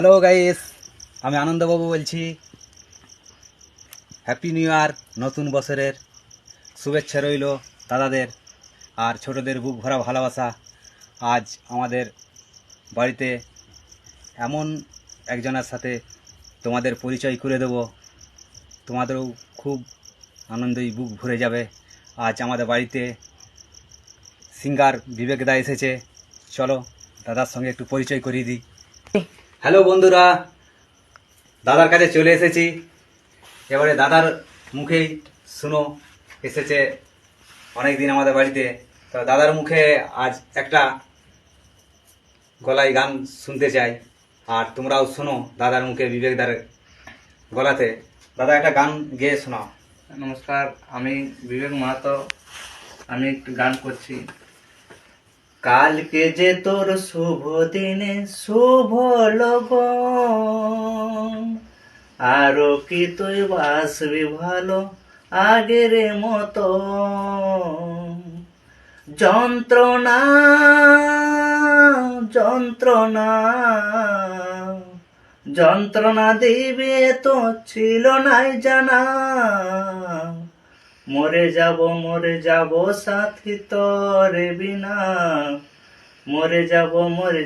Hello guys, আমি আনন্দবাবু বলছি। Happy new year, নতুন বছরের শুভেচ্ছা রইল দাদাদের আর ছোটদের বুক ভরা ভালোবাসা। আজ আমাদের বাড়িতে এমন একজনের সাথে তোমাদের পরিচয় করে দেব, তোমাদেরও খুব আনন্দই বুক ভরে যাবে। আজ আমাদের বাড়িতে সিঙ্গার বিবেক দা এসেছে। চলো দাদার সঙ্গে একটু পরিচয় করিয়ে দিই। হ্যালো বন্ধুরা, দাদার কাছে চলে এসেছি। এবারে দাদার মুখেই শুনো, এসেছে অনেক দিন আমাদের বাড়িতে, তো দাদার মুখে আজ একটা গলায় গান শুনতে চাই। আর তোমরাও শোনো দাদার মুখে, বিবেকদার গলাতে। দাদা একটা গান গেয়ে শোনাও। নমস্কার, আমি বিবেক মাহাতো। আমি একটু গান করছি। কালকে যে তোর শুভ দিনে শুভ লগন, আরো কি তুই বাসবি ভালো আগের মতো। যন্ত্রণা যন্ত্রণা যন্ত্রণা দিবে তো ছিল নাই জানা। মরে যাব সাথী তোরে বিনা। মরে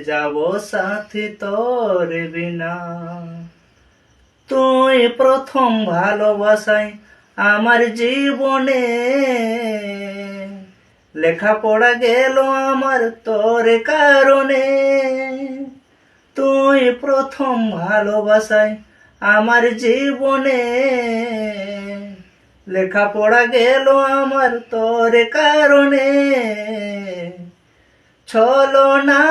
যাব সাথী তোরে বিনা। তুই প্রথম ভালোবাসাই আমার জীবনে, লেখাপড়া গেল আমার তোর কারণে। তুই প্রথম ভালোবাসাই আমার জীবনে, লেখাপড়া গেল আমার তোর কারণে। চলো না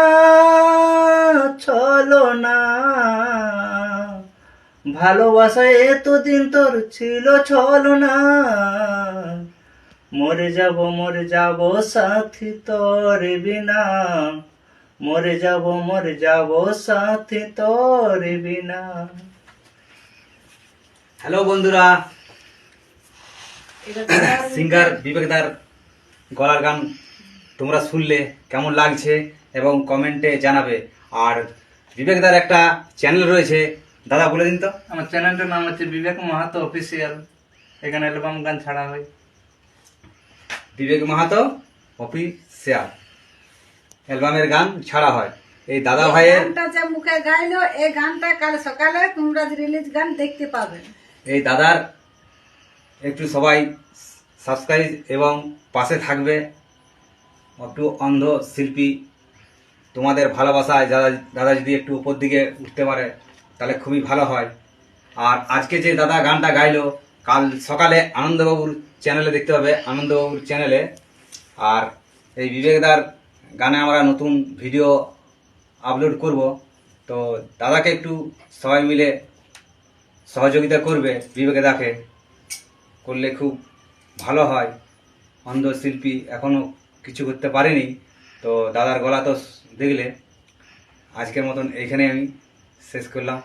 ভালোবাসা এতদিন তোর ছিল চলো না। মরে যাব সাথী তোর বিনা। মরে যাব সাথী তোর বিনা। হ্যালো বন্ধুরা, সিঙ্গার বিবেকদার গলার গান তোমরা শুনলে কেমন লাগছে এবং কমেন্টে জানাবে। আর বিবেকদার একটা চ্যানেল রয়েছে, দাদা বলে দিন তো। আমার চ্যানেলটার নাম হচ্ছে বিবেক মাহাতো অফিসিয়াল। এখানে অ্যালবাম গান ছাড়া হয়। বিবেক মাহাতো অফিসিয়াল অ্যালবামের গান ছাড়া হয়। এই দাদা ভাইয়ের গানটা যে মুখে গাইলো, এই গানটা কাল সকালে তোমরা রিলিজ গান দেখতে পাবে। এই দাদার একটু সবাই সাবস্ক্রাইব এবং পাশে থাকবে। একটু অন্ধ শিল্পী, তোমাদের ভালোবাসায় দাদা যদি একটু উপর দিকে উঠতে পারে তাহলে খুবই ভালো হয়। আর আজকে যে দাদা গানটা গাইলো, কাল সকালে আনন্দবাবুর চ্যানেলে দেখতে পাবে, আনন্দবাবুর চ্যানেলে। আর এই বিবেকদার গানে আমরা নতুন ভিডিও আপলোড করব, তো দাদাকে একটু সবাই মিলে সহযোগিতা করবে। বিবেকদাকে করলে খুব ভালো হয়। অন্ধ শিল্পী এখনও কিছু করতে পারেনি, তো দাদার গলা তো দেখলে। আজকের মতন এইখানে আমি শেষ করলাম।